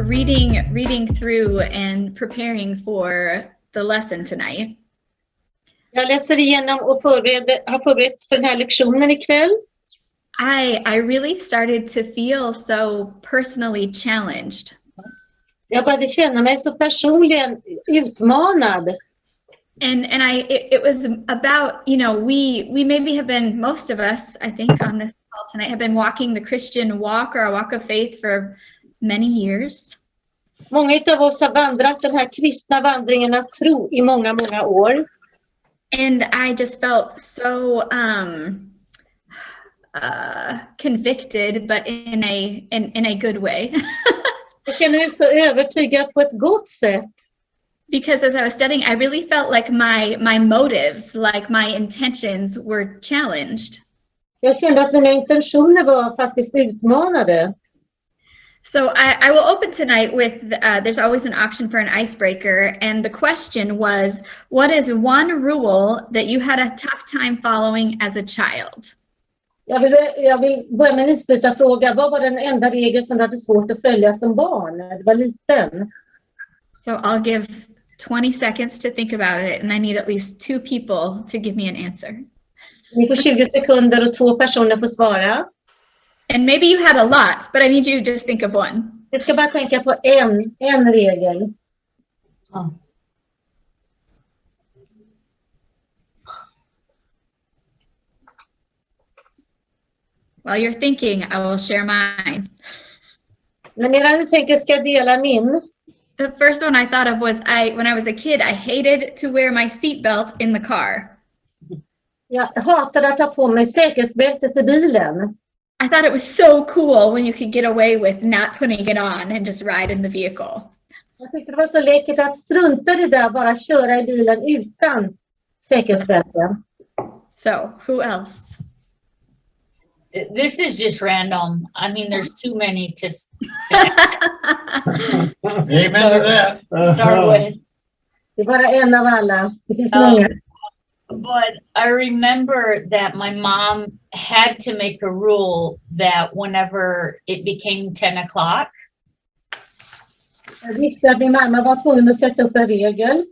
reading through and preparing for the lesson tonight. Jag läser igenom och har förberett för den här lektionen ikväll. I really started to feel so personally challenged. Jag började känna mig så personligen utmanad. And it was about, you know, we maybe have been, most of us, I think, on this call tonight have been walking the Christian walk or a walk of faith for many years. Många av oss har vandrat den här kristna vandringen av tro i många, många år. And I just felt so convicted, but in a good way. Jag känner mig så övertygad på ett gott sätt. Because as I was studying, I really felt like my motives, like my intentions were challenged. Jag kände att mina intentioner var faktiskt utmanade. So I will open tonight with, there's always an option for an icebreaker. And the question was, what is one rule that you had a tough time following as a child? Jag vill börja med en isbrytarfråga. Vad var den enda regel som du hade svårt att följa som barn när du var liten? So I'll give 20 seconds to think about it. And I need at least 2 people to give me an answer. Ni får 20 sekunder och 2 personer får svara. And maybe you had a lot, but I need you to just think of one. Jag ska bara tänka på en regel. While you're thinking, I will share mine. Men medan du tänker ska jag dela min. The first one I thought of was when I was a kid, I hated to wear my seatbelt in the car. Jag hatade att ta på mig säkerhetsbältet i bilen. I thought it was so cool when you could get away with not putting it on and just ride in the vehicle. Jag tyckte det var så läckert att strunta i det där, bara köra i bilen utan säkerhetsbälte. So, who else? This is just random. I mean, there's too many to start with. Det är bara en av alla. Det finns många. But I remember that my mom had to make a rule that whenever it became 10 o'clock. Jag visste att min mamma var tvungen att sätta upp en regel.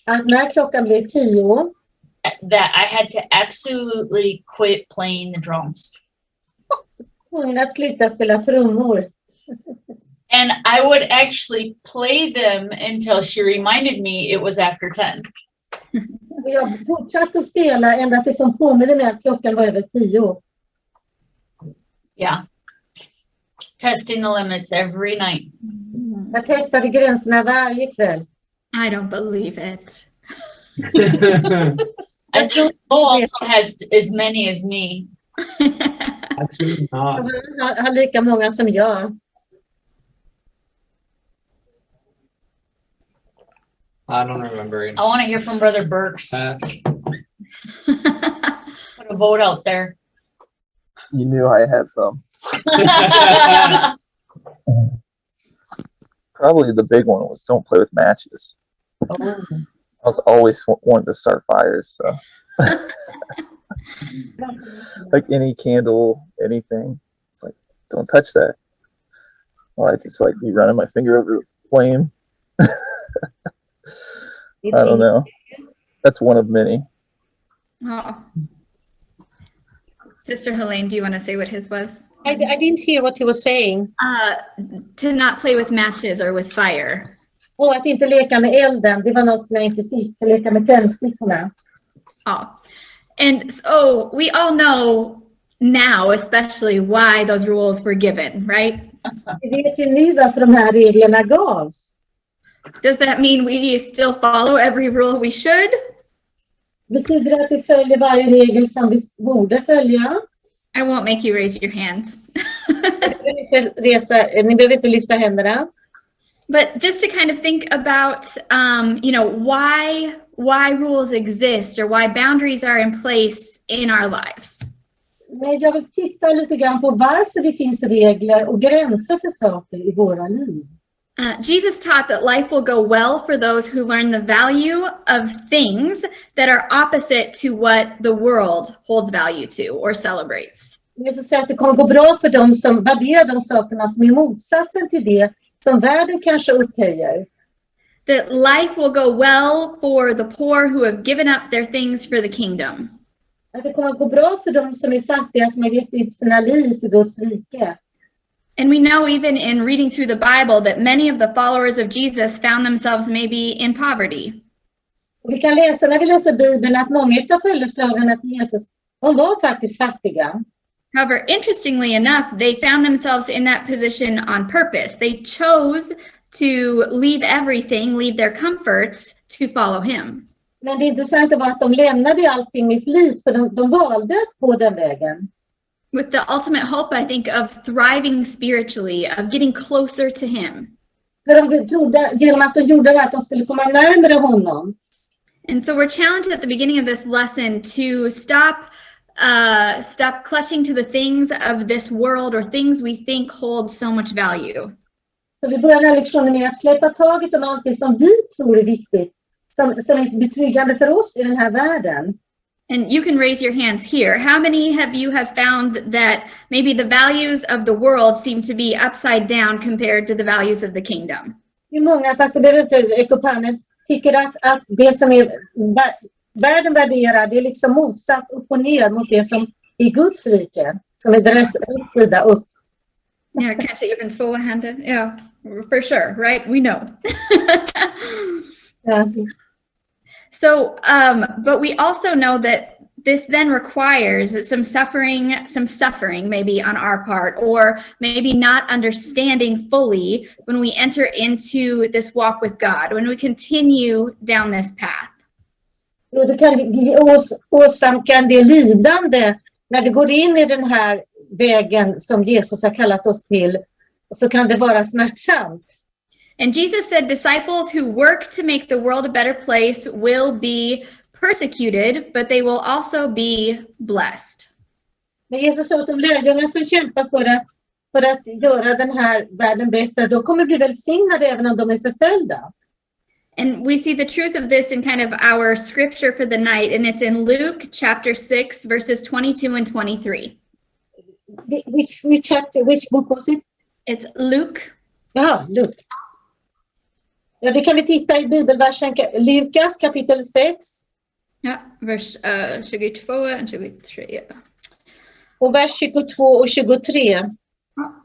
Att när klockan blev 10. That I had to absolutely quit playing the drums. Tvungen att sluta spela trummor. And I would actually play them until she reminded me it was after 10. Jag fortsatte att spela ända tills hon påminner mig att klockan var över 10. Yeah. Testing the limits every night. Jag testade gränserna varje kväll. I don't believe it. I think Bo also has as many as me. Actually not. Jag har lika många som jag. I don't remember any. I want to hear from Brother Burks. Pass. Put a vote out there. You knew I had some. Probably the big one was don't play with matches. Oh. I was always wanting to start fires. So. Like any candle, anything. It's like, don't touch that. Well, I just like be running my finger over the flame. I don't know. That's one of many. Oh. Sister Helene, do you want to say what his was? I didn't hear what he was saying. To not play with matches or with fire. Och att inte leka med elden. Det var något som jag inte fick. Att leka med tändstickorna. Oh. And so we all know now, especially why those rules were given, right? Vi vet ju nu varför de här reglerna gavs. Does that mean we still follow every rule we should? Betyder det att vi följer varje regel som vi borde följa? I won't make you raise your hands. Ni behöver inte lyfta händerna. But just to kind of think about, why rules exist or why boundaries are in place in our lives. Men jag vill titta lite grann på varför det finns regler och gränser för saker i våra liv. Jesus taught that life will go well for those who learn the value of things that are opposite to what the world holds value to or celebrates. Jesus säger att det kommer gå bra för dem som värderar de sakerna som är motsatsen till det som världen kanske upphöjer. That life will go well for the poor who have given up their things for the kingdom. Att det kommer att gå bra för dem som är fattiga, som har gett ut sina liv för Guds rike. And we know even in reading through the Bible that many of the followers of Jesus found themselves maybe in poverty. Och vi kan läsa när vi läser Bibeln att många av följeslagarna till Jesus, de var faktiskt fattiga. However, interestingly enough, they found themselves in that position on purpose. They chose to leave everything, leave their comforts to follow him. Men det intressanta var att de lämnade allting med flit, för de valde att gå den vägen. With the ultimate hope, I think, of thriving spiritually, of getting closer to him. För de trodde, genom att de gjorde det, att de skulle komma närmare honom. And so we're challenged at the beginning of this lesson to stop clutching to the things of this world or things we think hold so much value. Så vi börjar lektionen med att släppa taget om allt det som vi tror är viktigt, som är betryggande för oss i den här världen. And you can raise your hands here. How many have you found that maybe the values of the world seem to be upside down compared to the values of the kingdom? Hur många, fast det behöver inte räcka upp handen, tycker att det som är världen värderar, det är liksom motsatt upp och ner mot det som är Guds rike, som är rätt sida upp. Yeah, kanske even tvåhändet. Yeah, for sure, right? We know. Ja. So, but we also know that this then requires some suffering maybe on our part, or maybe not understanding fully when we enter into this walk with God, when we continue down this path. Och det kan åsamka en del lidande när vi går in i den här vägen som Jesus har kallat oss till, så kan det vara smärtsamt. And Jesus said disciples who work to make the world a better place will be persecuted, but they will also be blessed. Men Jesus sa att de lärjungar som kämpar för att göra den här världen bättre, de kommer bli välsignade även om de är förföljda. And we see the truth of this in kind of our scripture for the night, and it's in Luke chapter 6, verses 22 and 23. Which chapter, which book was it? It's Luke. Ja, Luke. Ja, det kan vi titta i bibelversen Lukas kapitel 6. Ja, vers 22 och 23. Och vers 22 och 23.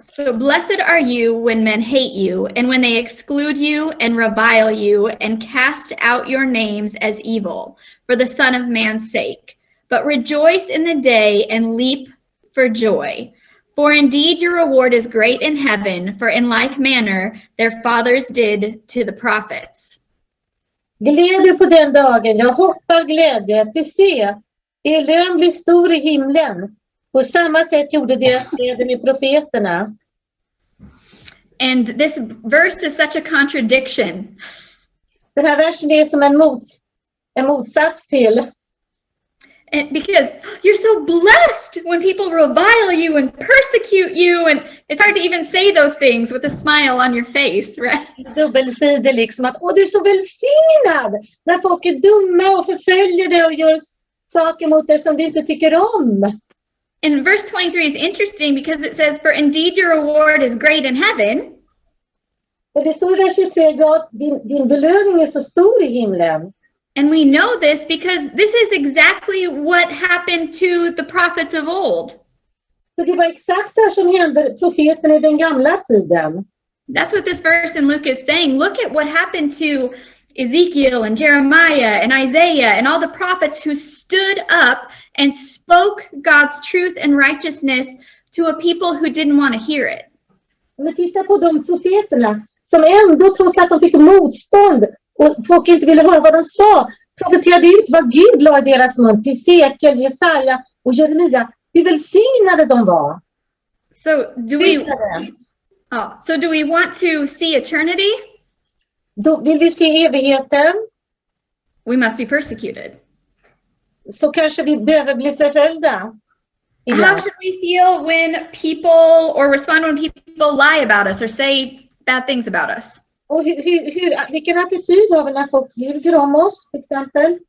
So blessed are you when men hate you, and when they exclude you and revile you and cast out your names as evil for the Son of Man's sake. But rejoice in the day and leap for joy. For indeed your reward is great in heaven, for in like manner their fathers did to the prophets. Glädje på den dagen, jag hoppar glädje till se, er lön blir stor i himlen. På samma sätt gjorde deras fäder med profeterna. And this verse is such a contradiction. Den här versen är som en motsats till. And because you're so blessed when people revile you and persecute you, and it's hard to even say those things with a smile on your face, right? Dubbelsidig liksom att du är så välsignad när folk är dumma och förföljer dig och gör saker mot dig som du inte tycker om. And verse 23 is interesting because it says, for indeed your reward is great in heaven. Och det står i vers 23 att din belöning är så stor i himlen. And we know this because this is exactly what happened to the prophets of old. För det var exakt det som hände profeten i den gamla tiden. That's what this verse in Luke is saying. Look at what happened to Ezekiel and Jeremiah and Isaiah and all the prophets who stood up and spoke God's truth and righteousness to a people who didn't want to hear it. Om vi tittar på de profeterna som ändå, trots att de fick motstånd och folk inte ville höra vad de sa, profeterade ut vad Gud la i deras mun, till Ezekiel, Jesaja och Jeremia. Hur välsignade de var. So do we want to see eternity? Då vill vi se evigheten. We must be persecuted. Så kanske vi behöver bli förföljda. How should we feel when people, or respond when people lie about us or say bad things about us? Och vilken attityd har vi när folk ljuger om oss, till exempel?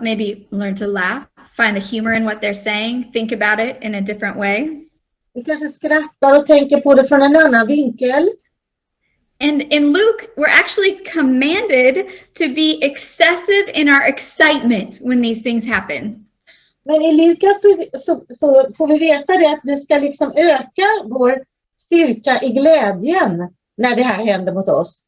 Maybe learn to laugh, find the humor in what they're saying, think about it in a different way. Vi kanske skrattar och tänker på det från en annan vinkel. And in Luke, we're actually commanded to be excessive in our excitement when these things happen. Men i Lukas så får vi veta det att vi ska liksom öka vår styrka i glädjen när det här händer mot oss.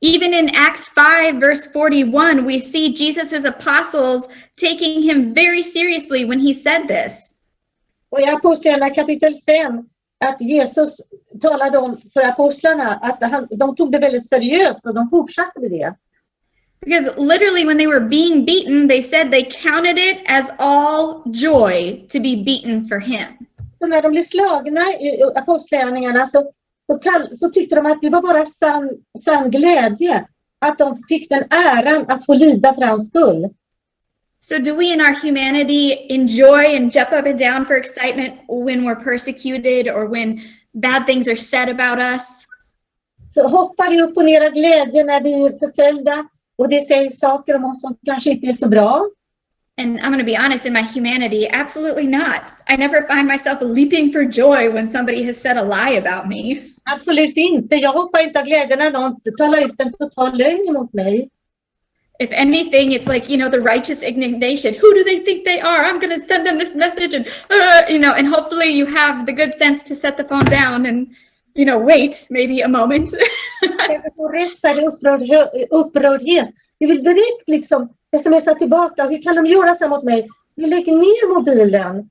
Even in Acts 5, verse 41, we see Jesus' apostles taking him very seriously when he said this. Och i Apostlagärningarna kapitel 5 att Jesus talade om för apostlarna att de tog det väldigt seriöst och de fortsatte med det. Because literally when they were being beaten, they said they counted it as all joy to be beaten for him. Så när de blev slagna i apostlagärningarna så tyckte de att det var bara sann glädje att de fick den äran att få lida för hans skull. So do we in our humanity enjoy and jump up and down for excitement when we're persecuted or when bad things are said about us? Så hoppar vi upp och ner av glädje när vi är förföljda och det säger saker om oss som kanske inte är så bra? And I'm going to be honest, in my humanity, absolutely not. I never find myself leaping for joy when somebody has said a lie about me. Absolut inte. Jag hoppar inte av glädje när någon talar ut en total lögn mot mig. If anything, it's like, the righteous indignation. Who do they think they are? I'm going to send them this message and, and hopefully you have the good sense to set the phone down and, wait maybe a moment. Jag får rättfärdig upprördhet. Vi vill direkt liksom smsa tillbaka. Hur kan de göra så mot mig? Vi lägger ner mobilen.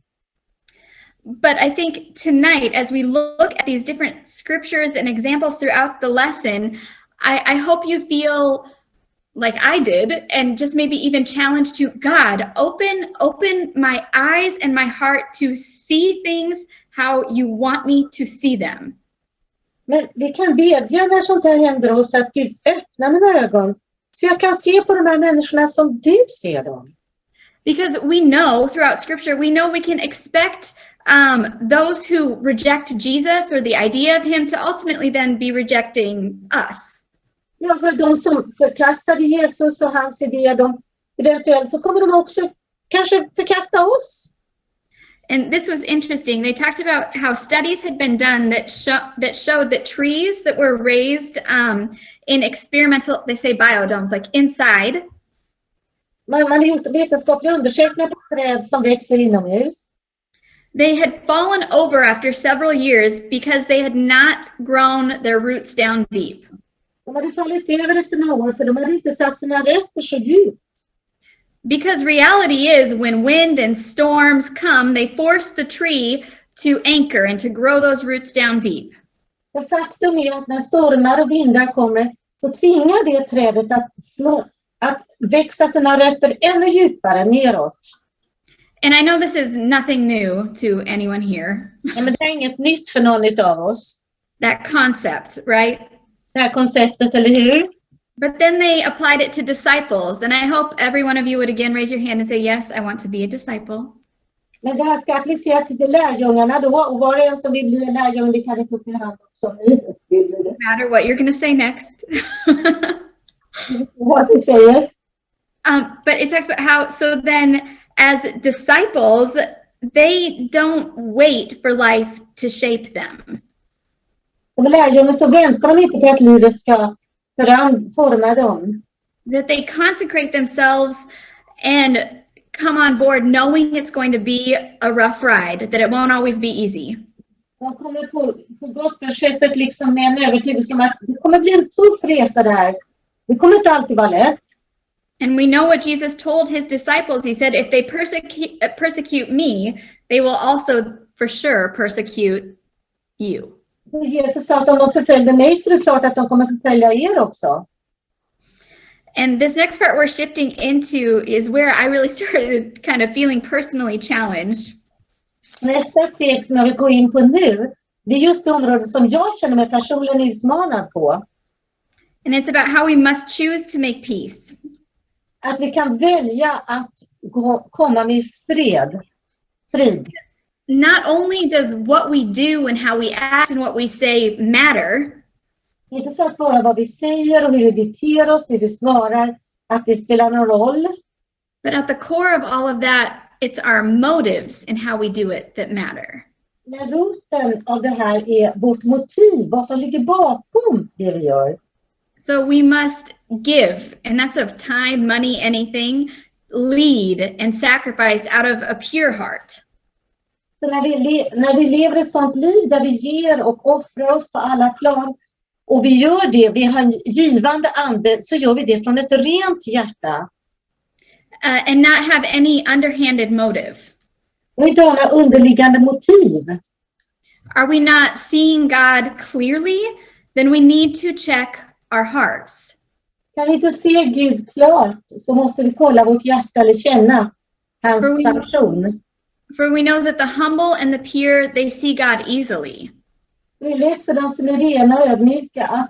But I think tonight, as we look at these different scriptures and examples throughout the lesson, I hope you feel like I did, and just maybe even challenged to God, open my eyes and my heart to see things how you want me to see them. Men vi kan bedja när sånt här händer oss att Gud öppnar mina ögon så jag kan se på de här människorna som du ser dem. Because we know throughout scripture, we can expect those who reject Jesus or the idea of him to ultimately then be rejecting us. Ja, för de som förkastade Jesus och hans idéer, eventuellt så kommer de också kanske förkasta oss. And this was interesting. They talked about how studies had been done that showed that trees that were raised in experimental, they say biodomes, like inside. Man har gjort vetenskapliga undersökningar på träd som växer inomhus. They had fallen over after several years because they had not grown their roots down deep. De hade fallit över efter några år för de hade inte satt sina rötter så djupt. Because reality is when wind and storms come, they force the tree to anchor and to grow those roots down deep. Och faktum är att när stormar och vindar kommer så tvingar det trädet att växa sina rötter ännu djupare neråt. And I know this is nothing new to anyone here. Ja, men det är inget nytt för någon av oss. That concept, right? Det här konceptet, eller hur? But then they applied it to disciples. And I hope every one of you would again raise your hand and say, yes, I want to be a disciple. Men det här ska appliceras till lärjungarna då. Och var och en som vill bli en lärjunge, det kan räcka upp i hand också. No matter what you're going to say next. Vad du säger. But it talks about how, so then as disciples, they don't wait for life to shape them. Som lärjungar så väntar de inte på att livet ska forma dem. That they consecrate themselves and come on board knowing it's going to be a rough ride, that it won't always be easy. De kommer på gospelskeppet liksom med en övertygelse om att det kommer bli en tuff resa där. Det kommer inte alltid vara lätt. And we know what Jesus told his disciples. He said, if they persecute me, they will also for sure persecute you. Jesus sa att om de förföljde mig så är det klart att de kommer förfölja er också. And this next part we're shifting into is where I really started kind of feeling personally challenged. Nästa steg som jag vill gå in på nu, det är just det område som jag känner mig personligen utmanad på. And it's about how we must choose to make peace. Att vi kan välja att komma med frid. Not only does what we do and how we act and what we say matter. Inte för att bara vad vi säger och hur vi beter oss, hur vi svarar, att det spelar någon roll. But at the core of all of that, it's our motives and how we do it that matter. Men roten av det här är vårt motiv, vad som ligger bakom det vi gör. So we must give, and that's of time, money, anything, lead and sacrifice out of a pure heart. Så när vi lever ett sånt liv där vi ger och offrar oss på alla plan, och vi gör det, vi har en givande ande, så gör vi det från ett rent hjärta. And not have any underhanded motive. Och inte ha några underliggande motiv. Are we not seeing God clearly? Then we need to check our hearts. Kan vi inte se Gud klart, så måste vi kolla vårt hjärta eller känna hans sanktion. For we know that the humble and the pure, they see God easily. Det är lätt för de som är rena och ödmjuka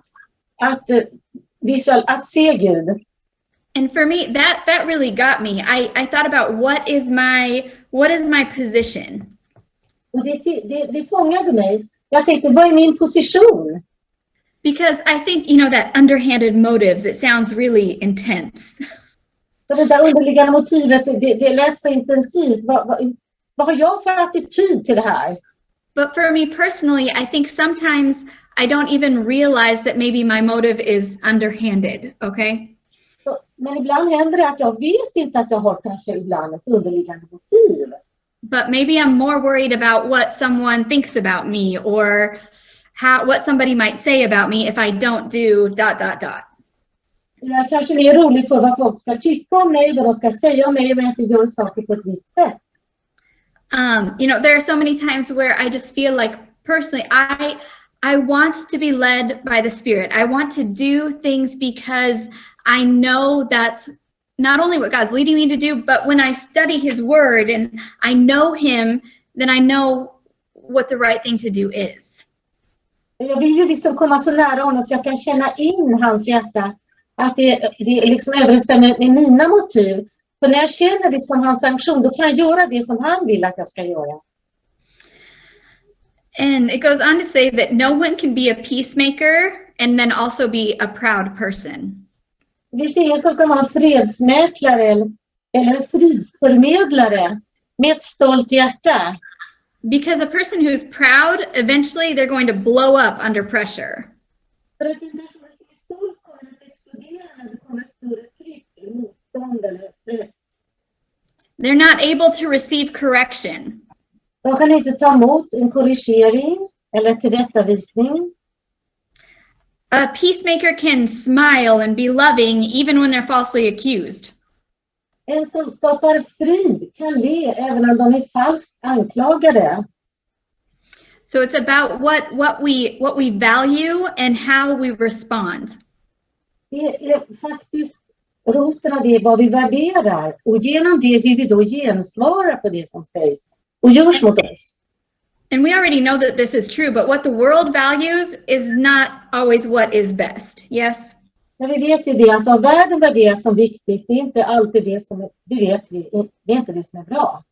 att se Gud. And for me, that really got me. I thought about what is my position? Och det fångade mig. Jag tänkte, vad är min position? Because I think, that underhanded motives, it sounds really intense. För det där underliggande motivet, det lät så intensivt. Vad har jag för attityd till det här? But for me personally, I think sometimes I don't even realize that maybe my motive is underhanded, okay? Men ibland händer det att jag vet inte att jag har kanske ibland ett underliggande motiv. But maybe I'm more worried about what someone thinks about me or what somebody might say about me if I don't do ... Jag är kanske mer rolig för vad folk ska tycka om mig, vad de ska säga om mig om jag inte gör saker på ett visst sätt. There are so many times where I just feel like personally, I want to be led by the Spirit. I want to do things because I know that's not only what God's leading me to do, but when I study his word and I know him, then I know what the right thing to do is. Jag vill ju liksom komma så nära honom så jag kan känna in hans hjärta. Att det liksom överensstämmer med mina motiv. För när jag känner liksom hans sanktion, då kan jag göra det som han vill att jag ska göra. And it goes on to say that no one can be a peacemaker and then also be a proud person. Vi ser ingen som kan vara en fredsmäklare eller en fridsförmedlare med ett stolt hjärta. Because a person who's proud, eventually they're going to blow up under pressure. För att en person som är stolt kommer att explodera när det kommer större tryck, motstånd eller stress. They're not able to receive correction. De kan inte ta emot en korrigering eller tillrättavisning. A peacemaker can smile and be loving even when they're falsely accused. En som skapar frid kan le även om de är falskt anklagade. So it's about what we value and how we respond. Det är faktiskt roten av det vad vi värderar och genom det hur vi då gensvarar på det som sägs och görs mot oss. And we already know that this is true, but what the world values is not always what is best. Yes? Men vi vet ju det att vad världen värderar som viktigt, det är inte alltid det som det vet vi, det är inte det som är bra.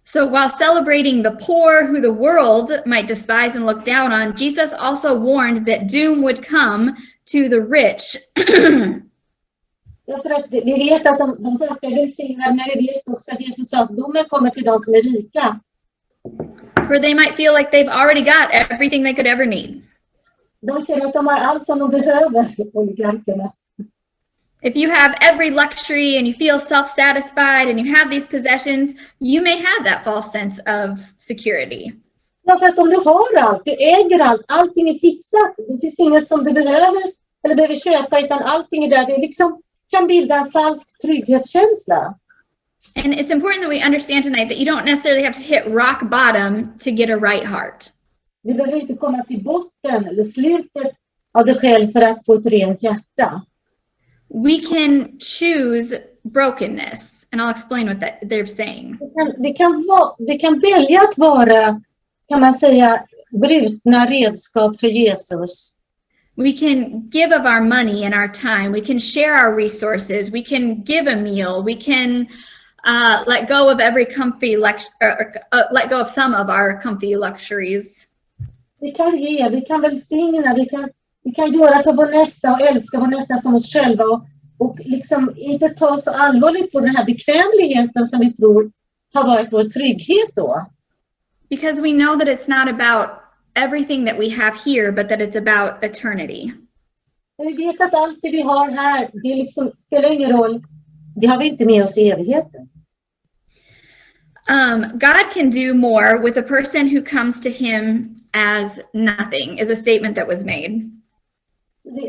So while celebrating the poor who the world might despise and look down on, Jesus also warned that doom would come to the rich. Ja, för att vi vet att de fattiga välsignade, men vi vet också att Jesus sa att domen kommer till de som är rika. For they might feel like they've already got everything they could ever need. De känner att de har allt som de behöver, oligarkerna. If you have every luxury and you feel self-satisfied and you have these possessions, you may have that false sense of security. Ja, för att om du har allt, du äger allt, allting är fixat. Det finns inget som du behöver eller behöver köpa, utan allting är där. Det liksom kan bilda en falsk trygghetskänsla. And it's important that we understand tonight that you don't necessarily have to hit rock bottom to get a right heart. Vi behöver inte komma till botten eller slutet av dig själv för att få ett rent hjärta. We can choose brokenness, and I'll explain what they're saying. Vi kan välja att vara, kan man säga, brutna redskap för Jesus. We can give of our money and our time. We can share our resources. We can give a meal. We can let go of every comfy let go of some of our comfy luxuries. Vi kan ge, vi kan välsigna, vi kan göra för vår nästa och älska vår nästa som oss själva och liksom inte ta så allvarligt på den här bekvämligheten som vi tror har varit vår trygghet då. Because we know that it's not about everything that we have here, but that it's about eternity. Vi vet att allt det vi har här, det liksom spelar ingen roll. Det har vi inte med oss i evigheten. God can do more with a person who comes to him as nothing, is a statement that was made.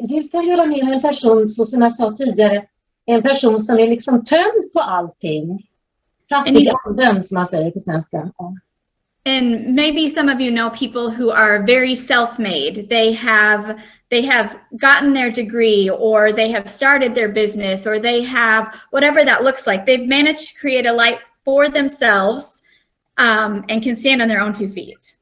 Gud kan göra mer med en person, så som jag sa tidigare, en person som är liksom tömd på allting. Fattig anden, som man säger på svenska. And maybe some of you know people who are very self-made. They have gotten their degree, or they have started their business, or they have whatever that looks like. They've managed to create a life for themselves and can stand on their own 2 feet.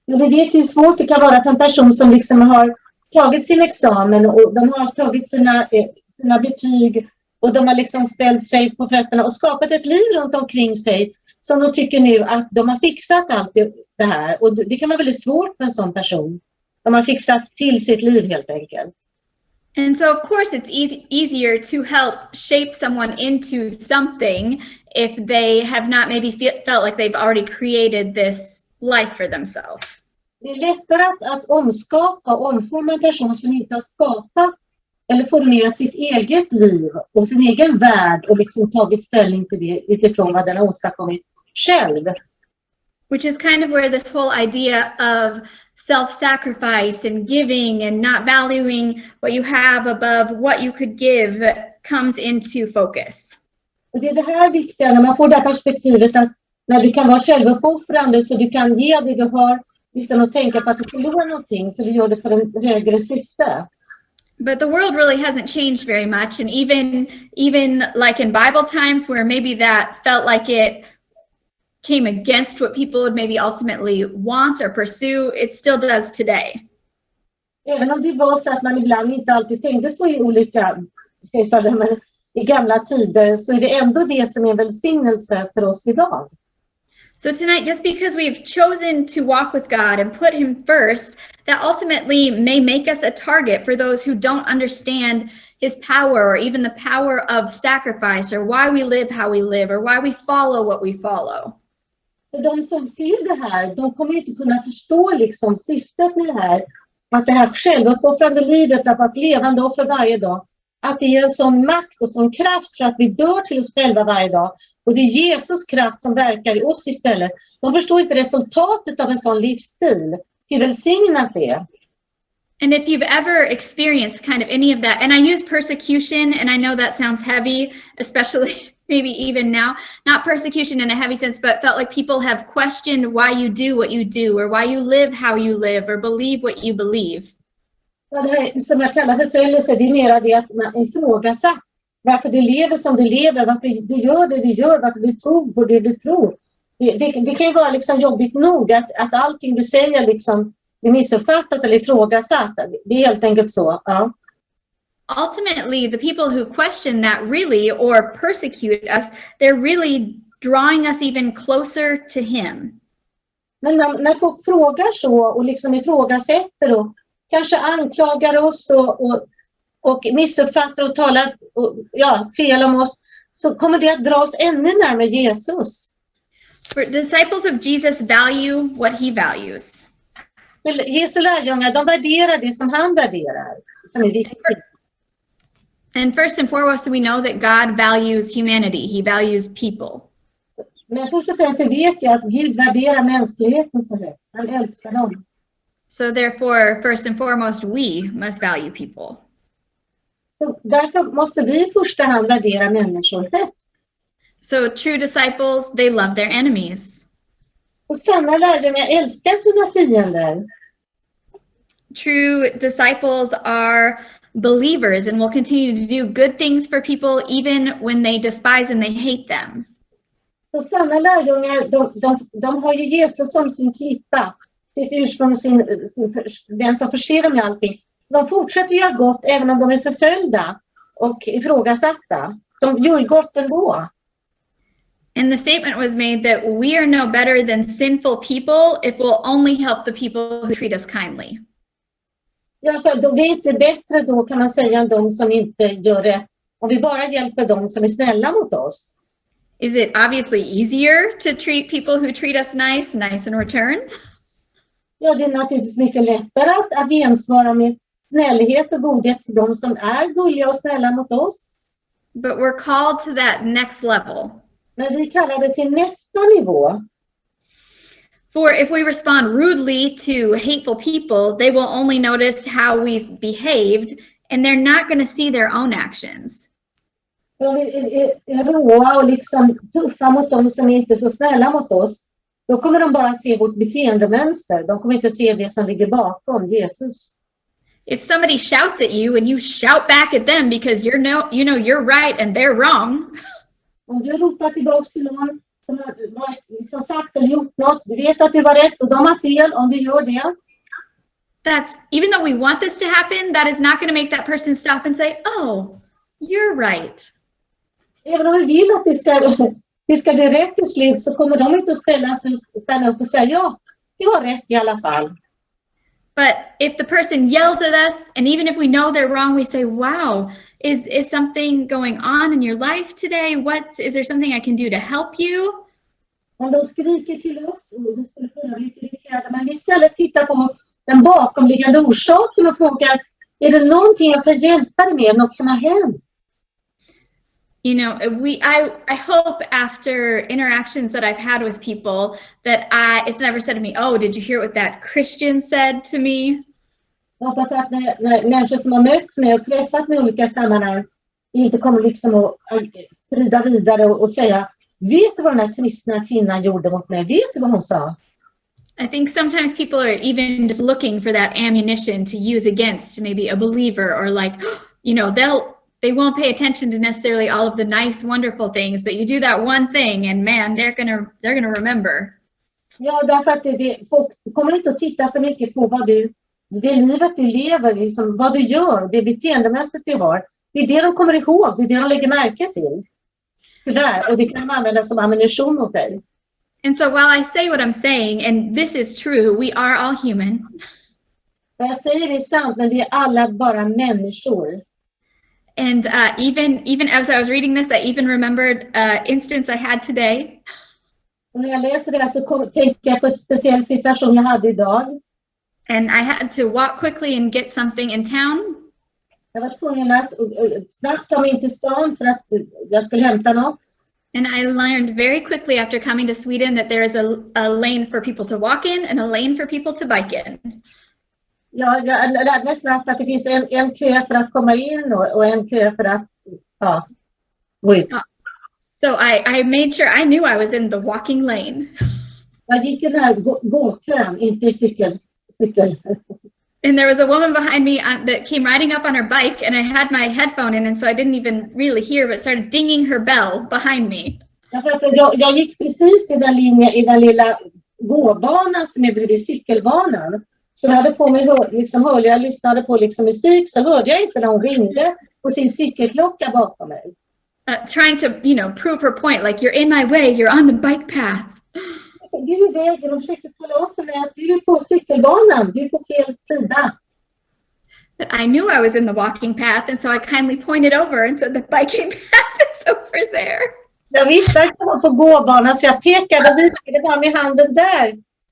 Men vi vet ju hur svårt det kan vara för en person som liksom har tagit sin examen och de har tagit sina betyg och de har liksom ställt sig på fötterna och skapat ett liv runt omkring sig som de tycker nu att de har fixat allt det här. Och det kan vara väldigt svårt för en sån person. De har fixat till sitt liv helt enkelt. And so of course it's easier to help shape someone into something if they have not maybe felt like they've already created this life for themselves. Det är lättare att omforma en person som inte har skapat eller formerat sitt eget liv och sin egen värld och liksom tagit ställning till det utifrån vad den har åstadkommit själv. Which is kind of where this whole idea of self-sacrifice and giving and not valuing what you have above what you could give comes into focus. Och det är det här viktiga när man får det här perspektivet att när du kan vara självuppoffrande så du kan ge det du har utan att tänka på att du förlorar någonting, för du gör det för en högre syfte. But the world really hasn't changed very much, and even like in Bible times where maybe that felt like it came against what people would maybe ultimately want or pursue, it still does today. Även om det var så att man ibland inte alltid tänkte så i olika, men i gamla tider, så är det ändå det som är en välsignelse för oss idag. So tonight, just because we've chosen to walk with God and put him first, that ultimately may make us a target for those who don't understand his power, or even the power of sacrifice, or why we live how we live, or why we follow what we follow. De som ser det här, de kommer inte kunna förstå liksom syftet med det här. Att det här självuppoffrande livet, att levande offer varje dag, att det ger en sån makt och sån kraft för att vi dör till oss själva varje dag. Och det är Jesus kraft som verkar i oss istället. De förstår inte resultatet av en sån livsstil. Hur välsignat det är. And if you've ever experienced kind of any of that, and I use persecution, and I know that sounds heavy, especially maybe even now, not persecution in a heavy sense, but felt like people have questioned why you do what you do, or why you live how you live, or believe what you believe. Ja, det här som jag kallar förföljelse, det är mera det att man ifrågasatt varför du lever som du lever, varför du gör det du gör, varför du tror på det du tror. Det kan ju vara liksom jobbigt nog att allting du säger liksom är missuppfattat eller ifrågasatt. Det är helt enkelt så, ja. Ultimately, the people who question that really, or persecute us, they're really drawing us even closer to him. Men när folk frågar så och liksom ifrågasätter och kanske anklagar oss och missuppfattar och talar fel om oss, så kommer det att dra oss ännu närmare Jesus. For disciples of Jesus value what he values. Jesu lärjungar, de värderar det som han värderar, som är viktigt. And first and foremost, we know that God values humanity. He values people. Men först och främst så vet jag att Gud värderar mänskligheten så högt. Han älskar dem. So therefore, first and foremost, we must value people. Så därför måste vi i första hand värdera människor högt. So true disciples, they love their enemies. Och sanna lärjungar älskar sina fiender. True disciples are believers and will continue to do good things for people even when they despise and they hate them. Så sanna lärjungar, de har ju Jesus som sin klippa, sitt ursprung, den som förser dem med allting. De fortsätter göra gott även om de är förföljda och ifrågasatta. De gör gott ändå. And the statement was made that we are no better than sinful people if we'll only help the people who treat us kindly. Ja, för det är inte bättre då, kan man säga, än de som inte gör det. Om vi bara hjälper dem som är snälla mot oss. Is it obviously easier to treat people who treat us nice in return? Ja, det är naturligtvis mycket lättare att gensvara med snällhet och godhet till de som är gulliga och snälla mot oss. But we're called to that next level. Men vi kallar det till nästa nivå. For if we respond rudely to hateful people, they will only notice how we've behaved, and they're not going to see their own actions. Om vi är råa och liksom tuffa mot dem som inte är så snälla mot oss, då kommer de bara se vårt beteendemönster. De kommer inte se det som ligger bakom Jesus. If somebody shouts at you and you shout back at them because you're right and they're wrong. Om du ropar tillbaka till någon som har liksom sagt eller gjort något, du vet att du var rätt och de har fel, om du gör det. Even though we want this to happen, that is not going to make that person stop and say, oh, you're right. Även om vi vill att det ska bli rätt till slut, så kommer de inte att stanna upp och säga, ja, det var rätt i alla fall. But if the person yells at us, and even if we know they're wrong, we say, wow, is something going on in your life today? Is there something I can do to help you? Om de skriker till oss, och det skulle kunna bli irriterade, men vi istället tittar på den bakomliggande orsaken och frågar, är det någonting jag kan hjälpa dig med, något som har hänt? You know, I hope after interactions that I've had with people that it's never said to me, oh, did you hear what that Christian said to me? Jag hoppas att när människor som har mött mig och träffat mig i olika sammanhang inte kommer liksom att sprida vidare och säga, vet du vad den här kristna kvinnan gjorde mot mig? Vet du vad hon sa? I think sometimes people are even just looking for that ammunition to use against maybe a believer, or like, you know, they won't pay attention to necessarily all of the nice, wonderful things, but you do that one thing and man, they're gonna remember. Ja, därför att folk kommer inte att titta så mycket på det livet du lever, liksom, vad du gör, det beteendemönstret du har. Det är det de kommer ihåg, det är det de lägger märke till. Tyvärr, och det kan man använda som ammunition mot dig. And so while I say what I'm saying, and this is true, we are all human. Vad jag säger är sant, men vi är alla bara människor. And even as I was reading this, I even remembered an instance I had today. Och när jag läser det så tänker jag på en speciell situation jag hade idag. And I had to walk quickly and get something in town. Jag var tvungen att snabbt ta mig in till stan för att jag skulle hämta något. And I learned very quickly after coming to Sweden that there is a lane for people to walk in and a lane for people to bike in. Ja, jag lärde mig snabbt att det finns en kö för att komma in och en kö för att gå ut. So I made sure I knew I was in the walking lane. Jag gick i den här gåkön, inte i cykel. And there was a woman behind me that came riding up on her bike, and I had my headphone in, and so I didn't even really hear, but started dinging her bell behind me. Jag gick precis i den lilla gåbanan som är bredvid cykelbanan. Så jag hade på mig hörde jag lyssnade på liksom musik, så hörde jag inte när hon ringde på sin cykelklocka bakom mig. Trying to, prove her point, like you're in my way, you're on the bike path. Du är i vägen, de försökte tala om för mig att du är på cykelbanan, du är på fel sida. But I knew I was in the walking path, and so I kindly pointed over and said the biking path is over there. Jag visste att jag var på gåbanan, så jag pekade och visade bara med handen där.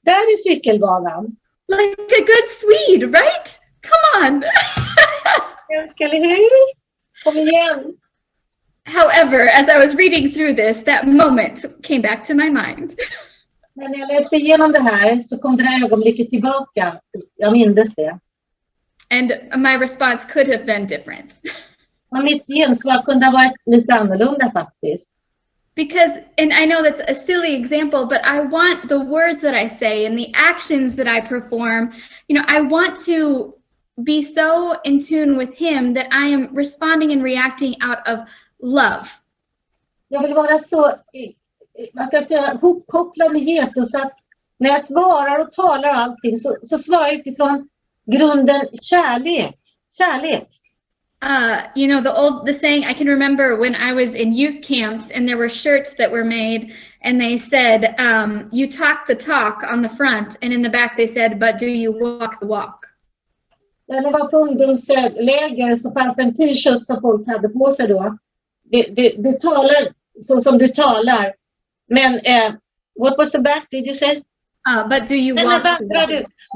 Där är cykelbanan. Like a good Swede, right? Come on. Eller hur? Kom igen. However, as I was reading through this, that moment came back to my mind. Men när jag läste igenom det här så kom det här ögonblicket tillbaka. Jag mindes det. And my response could have been different. Och mitt gensvar kunde ha varit lite annorlunda faktiskt. Because, and I know that's a silly example, but I want the words that I say and the actions that I perform, I want to be so in tune with him that I am responding and reacting out of love. Jag vill vara så, man kan säga, hopkopplad med Jesus, att när jag svarar och talar allting så svarar jag utifrån grunden kärlek. Kärlek. The saying, I can remember when I was in youth camps and there were shirts that were made and they said, you talk the talk on the front, and in the back they said, but do you walk the walk? När jag var på ungdomsläger så fanns det en t-shirt som folk hade på sig då. Du talar så som du talar. Men what was the back, did you say? But do you Men walk?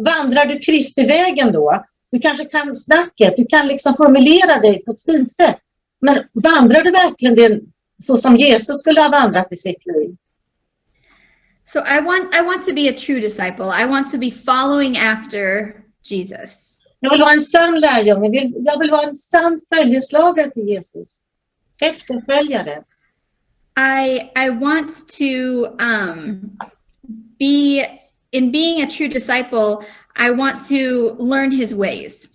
vandrar du Kristi vägen då? Du kanske kan snacket, du kan liksom formulera dig på ett fint sätt. Men vandrar du verkligen det så som Jesus skulle ha vandrat i sitt liv? So I want to be a true disciple. I want to be following after Jesus. Jag vill vara en sann lärjunge. Jag vill vara en sann följeslagare till Jesus. Efterföljare. I want to be, in being a true disciple, I want to learn his ways.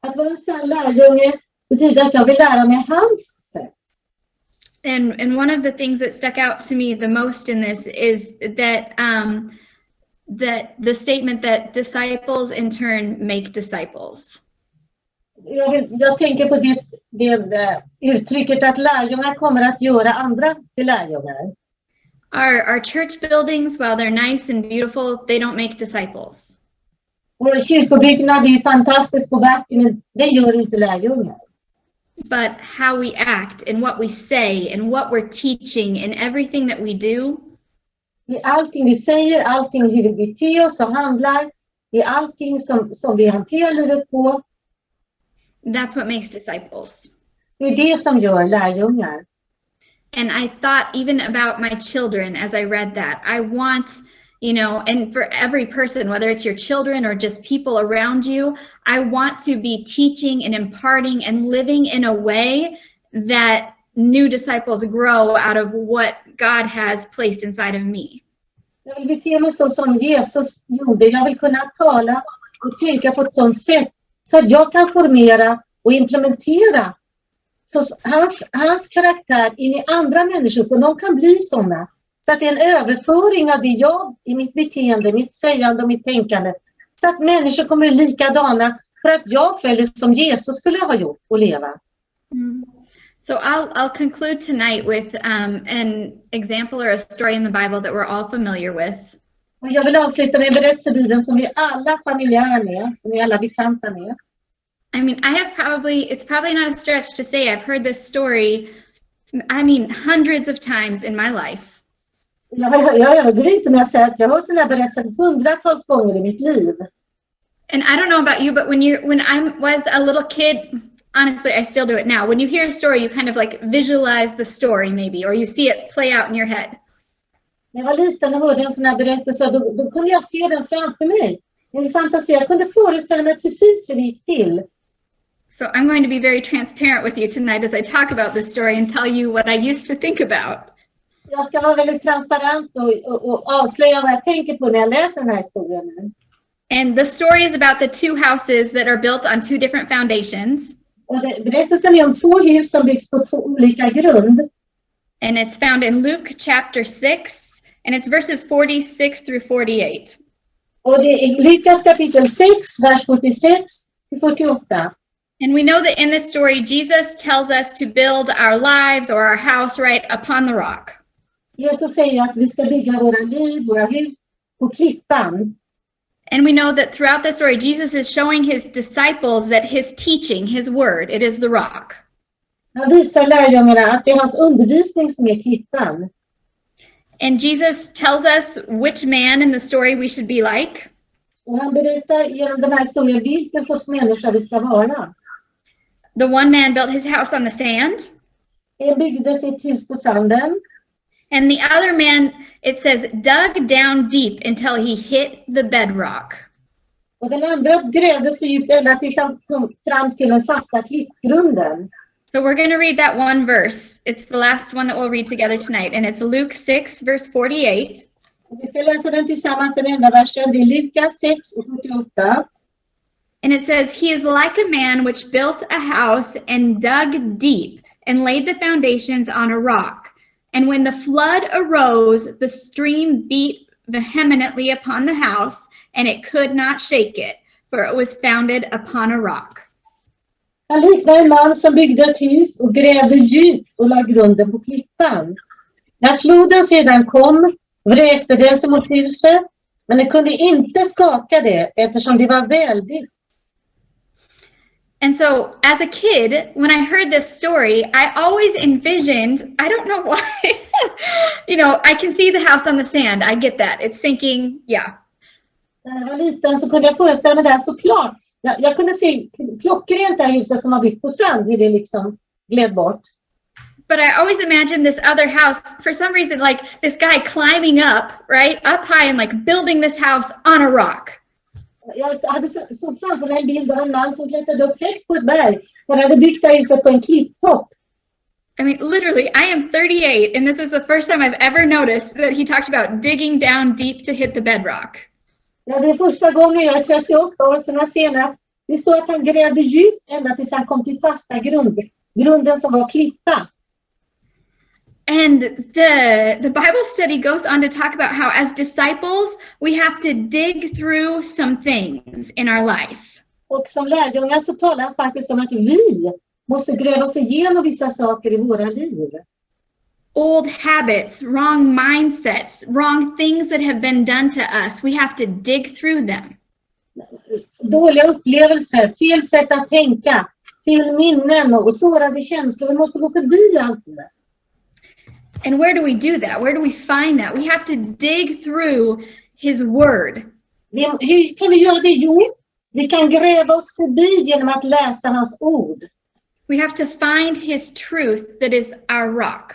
Att vara en sann lärjunge betyder att jag vill lära mig hans sätt. And one of the things that stuck out to me the most in this is that that the statement that disciples in turn make disciples. Jag tänker på det uttrycket att lärjungar kommer att göra andra till lärjungar. Our church buildings, while they're nice and beautiful, they don't make disciples. Vår kyrkobyggnad är fantastisk på vacker, men det gör inte lärjungar. But how we act and what we say and what we're teaching and everything that we do. I allting vi säger, allting hur vi beter oss och handlar, i allting som vi hanterar livet på. That's what makes disciples. Det är det som gör lärjungar. And I thought even about my children as I read that. I want, you know, and for every person, whether it's your children or just people around you, I want to be teaching and imparting and living in a way that new disciples grow out of what God has placed inside of me. Jag vill bete mig så som Jesus gjorde. Jag vill kunna tala och tänka på ett sådant sätt så att jag kan formera och implementera så hans karaktär in i andra människor så de kan bli sådana. Så att det är en överföring av det jag i mitt beteende, mitt sägande och mitt tänkande. Så att människor kommer bli likadana för att jag följer som Jesus skulle ha gjort och leva. Mm. So I'll conclude tonight with an example or a story in the Bible that we're all familiar with. Och jag vill avsluta med en berättelse i Bibeln som vi alla familjära med, som vi alla bekanta med. I mean, it's probably not a stretch to say I've heard this story, I mean, hundreds of times in my life. Jag överdriver inte när jag säger att jag har hört den här berättelsen hundratals gånger i mitt liv. And I don't know about you, but when I was a little kid, honestly, I still do it now. When you hear a story, you kind of like visualize the story maybe, or you see it play out in your head. När jag var liten och hörde en sån här berättelse, då kunde jag se den framför mig. Min fantasi, jag kunde föreställa mig precis hur det gick till. So I'm going to be very transparent with you tonight as I talk about this story and tell you what I used to think about. Jag ska vara väldigt transparent och avslöja vad jag tänker på när jag läser den här historien. And the story is about the two houses that are built on two different foundations. Och berättelsen är om två hus som byggs på två olika grund. And it's found in Luke chapter 6, and it's verses 46 through 48. Och det är Lukas kapitel 6, vers 46 till 48. And we know that in this story, Jesus tells us to build our lives or our house right upon the rock. Jesus säger att vi ska bygga våra liv, våra hus på klippan. And we know that throughout this story, Jesus is showing his disciples that his teaching, his word, it is the rock. Han visar lärjungarna att det är hans undervisning som är klippan. And Jesus tells us which man in the story we should be like. Och han berättar genom den här historien vilken sorts människa vi ska vara. The one man built his house on the sand. En byggde sitt hus på sanden. And the other man, it says, dug down deep until he hit the bedrock. Och den andra grävde sig djupt ända tills han kom fram till den fasta klippgrunden. So we're going to read that one verse. It's the last one that we'll read together tonight. And it's Luke 6, verse 48. Vi ska läsa den tillsammans, den enda versen. Det är Lukas 6 och 48. And it says, he is like a man which built a house and dug deep and laid the foundations on a rock. And when the flood arose, the stream beat vehemently upon the house, and it could not shake it, for it was founded upon a rock. Han liknar en man som byggde ett hus och grävde djupt och la grunden på klippan. När floden sedan kom, vräkte den sig mot huset, men det kunde inte skaka det eftersom det var välbyggt. And And so as a kid, when I heard this story, I always envisioned, I don't know why, I can see the house on the sand. I get that. It's sinking. Yeah. När jag var liten så kunde jag föreställa mig det här såklart. Jag kunde se klockrent det här huset som var byggt på sand, hur det liksom gled bort. But I always imagined this other house, for some reason, like this guy climbing up, right, up high and like building this house on a rock. Jag hade så framför mig en bild av en man som klättrade upp högt på ett berg. Han hade byggt det här huset på en klipptopp. I mean, literally, I am 38, and this is the first time I've ever noticed that he talked about digging down deep to hit the bedrock. Ja, det är första gången jag är 38 år som jag ser att det står att han grävde djupt ända tills han kom till fasta grunden som var klippa. And the Bible study goes on to talk about how as disciples, we have to dig through some things in our life. Och som lärjungar så talar han faktiskt om att vi måste gräva oss igenom vissa saker i våra liv. Old habits, wrong mindsets, wrong things that have been done to us. We have to dig through them. Dåliga upplevelser, fel sätt att tänka, fel minnen och sårade känslor. Vi måste gå förbi allt det. And where do we do that? Where do we find that? We have to dig through his word. Hur kan vi göra det? Jo, vi kan gräva oss förbi genom att läsa hans ord. We have to find his truth that is our rock.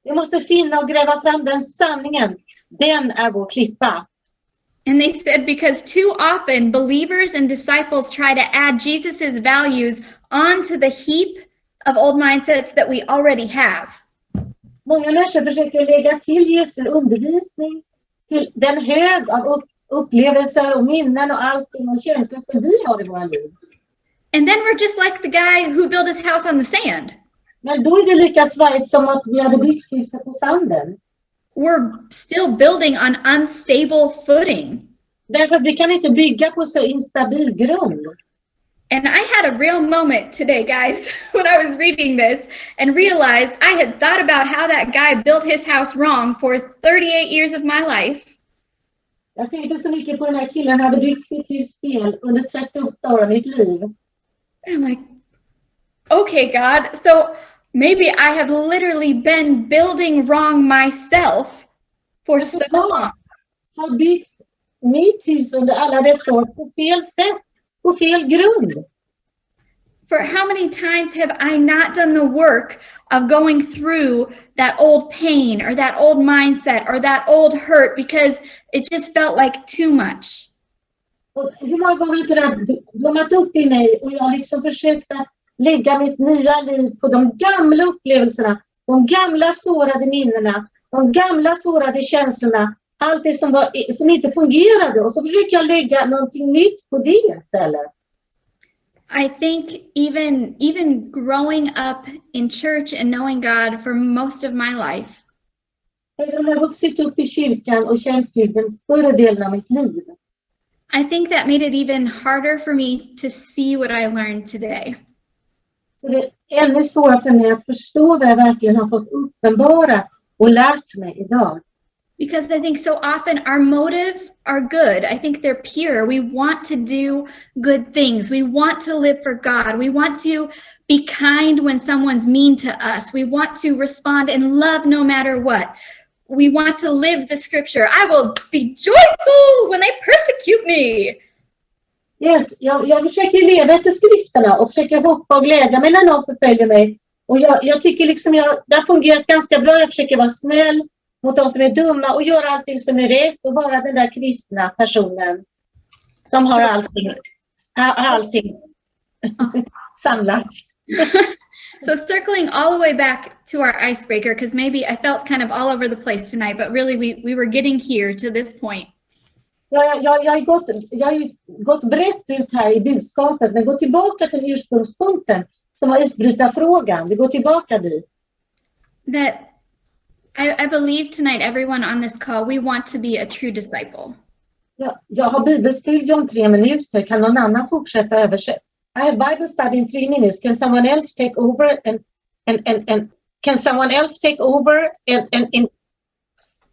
Vi måste finna och gräva fram den sanningen. Den är vår klippa. And they said because too often believers and disciples try to add Jesus's values onto the heap of old mindsets that we already have. Många människor försöker lägga till Jesu undervisning till den hög av upplevelser och minnen och allting och känslor som vi har i våra liv. And then we're just like the guy who built his house on the sand. Men då är det lika svajigt som att vi hade byggt huset på sanden. We're still building on unstable footing. Därför att vi kan inte bygga på så instabil grund. And I had a real moment today, guys, when I was reading this and realized I had thought about how that guy built his house wrong for 38 years of my life. Jag tänkte så mycket på den här killen hade byggt sitt hus fel under 38 år av mitt liv. And I'm like, okay, God, so maybe I have literally been building wrong myself for so long. Jag har byggt mitt hus under alla dessa år på fel sätt, på fel grund. For how many times have I not done the work of going through that old pain or that old mindset or that old hurt because it just felt like too much? Och hur många gånger har inte det blommat upp i mig och jag liksom försökt att lägga mitt nya liv på de gamla upplevelserna, de gamla sårade minnena, de gamla sårade känslorna, allt det som inte fungerade och så försöker jag lägga någonting nytt på det istället. I think even growing up in church and knowing God for most of my life. Även om jag har vuxit upp i kyrkan och känt Gud den större delen av mitt liv. I think that made it even harder for me to see what I learned today. Så det är ännu svårare för mig att förstå vad jag verkligen har fått uppenbara och lärt mig idag. Because I think so often our motives are good. I think they're pure. We want to do good things. We want to live for God. We want to be kind when someone's mean to us. We want to respond in love no matter what. We want to live the scripture. I will be joyful when they persecute me. Yes, jag försöker leva efter skrifterna och försöker hoppa och glädja mig när någon förföljer mig. Och jag tycker liksom det har fungerat ganska bra. Jag försöker vara snäll mot de som är dumma och göra allting som är rätt och vara den där kristna personen som har allting samlat. So circling all the way back to our icebreaker, because maybe I felt kind of all over the place tonight, but really we were getting here to this point. Jag har gått brett ut här i budskapet, men gå tillbaka till ursprungspunkten som var isbrytarfrågan. Vi går tillbaka dit. That I believe tonight, everyone on this call, we want to be a true disciple. Jag har bibelstudie om 3 minuter. Kan någon annan fortsätta översätta? I have Bible study in 3 minutes. Can someone else take over and can someone else take over and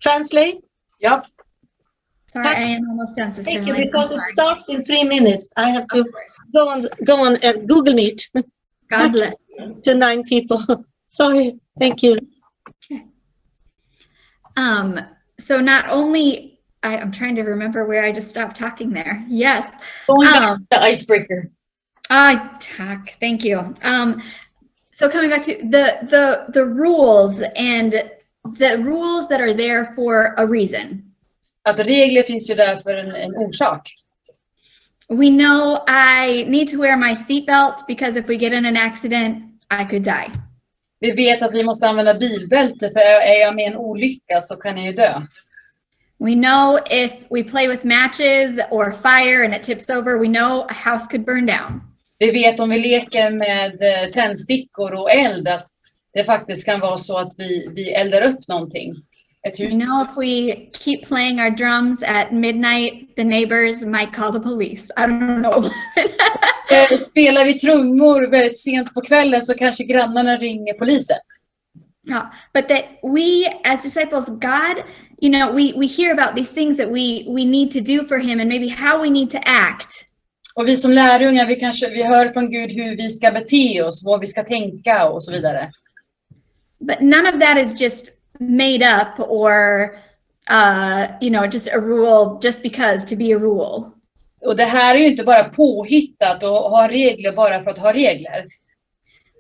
translate? Yep. Sorry, I am almost done, Sister Thank you, Helene. I'm because it sorry. starts in 3 minutes. I have to Of course. go on Google Meet God bless. to 9 people. Sorry. Thank you. So not only, I'm trying to remember where I just stopped talking there. Yes. Going back to the icebreaker. Talk. Thank you. So coming back to the rules and the rules that are there for a reason. Att regler finns ju där för en orsak. We know I need to wear my seatbelt because if we get in an accident, I could die. Vi vet att vi måste använda bilbälte, för är jag med i en olycka så kan jag ju dö. We know if we play with matches or fire and it tips over, we know a house could burn down. Vi vet om vi leker med tändstickor och eld att det faktiskt kan vara så att vi eldar upp någonting. Ett hus. We know if we keep playing our drums at midnight, the neighbors might call the police. I don't know. Spelar vi trummor väldigt sent på kvällen så kanske grannarna ringer polisen. No, but that we as disciples, God, you know, we hear about these things that we need to do for him and maybe how we need to act. Och vi som lärjungar, vi hör från Gud hur vi ska bete oss, vad vi ska tänka och så vidare. But none of that is just made up or, you know, just a rule just because to be a rule. Och det här är ju inte bara påhittat och ha regler bara för att ha regler.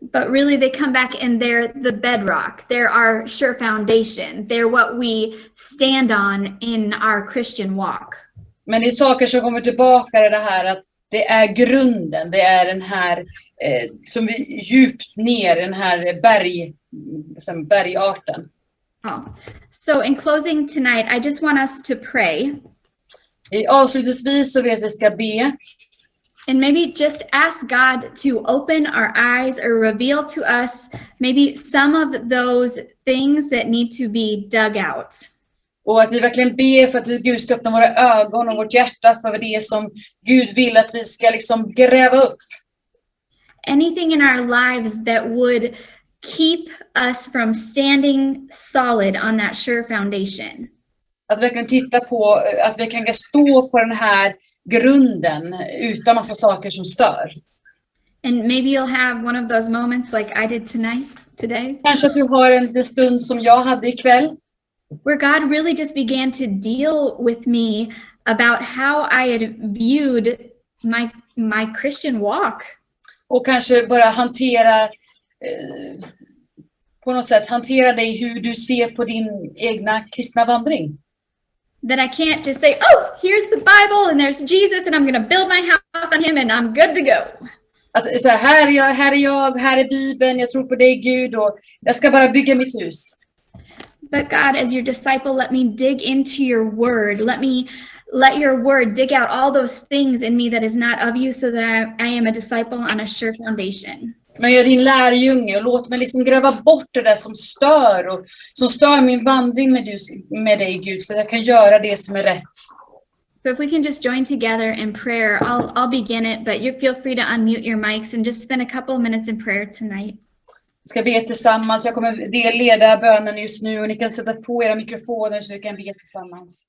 But really they come back and they're the bedrock. They're our sure foundation. They're what we stand on in our Christian walk. Men det är saker som kommer tillbaka i det här att det är grunden, det är den här som vi djupt ner, den här bergarten. Oh. So in closing tonight, I just want us to pray. Avslutningsvis så vet vi ska be. And maybe just ask God to open our eyes or reveal to us maybe some of those things that need to be dug out. Och att vi verkligen ber för att Gud ska öppna våra ögon och vårt hjärta för det som Gud vill att vi ska liksom gräva upp. Anything in our lives that would keep us from standing solid on that sure foundation. Att verkligen titta på att vi kan stå på den här grunden utan massa saker som stör. And maybe you'll have one of those moments like I did today. Kanske att du har en stund som jag hade ikväll. Where God really just began to deal with me about how I had viewed my Christian walk. Och kanske bara hantera på något sätt hantera dig hur du ser på din egna kristna vandring. That I can't just say, oh, here's the Bible and there's Jesus and I'm going to build my house on him and I'm good to go. Att så här är Bibeln, jag tror på dig Gud och jag ska bara bygga mitt hus. But God, as your disciple, let me dig into your word. Let your word dig out all those things in me that is not of you so that I am a disciple on a sure foundation. Men jag är din lärjunge och låt mig liksom gräva bort det där som stör och som stör min vandring med dig Gud så att jag kan göra det som är rätt. So if we can just join together in prayer, I'll begin it, but you feel free to unmute your mics and just spend a couple of minutes in prayer tonight. Vi ska be tillsammans. Jag kommer leda bönen just nu och ni kan sätta på era mikrofoner så vi kan be tillsammans.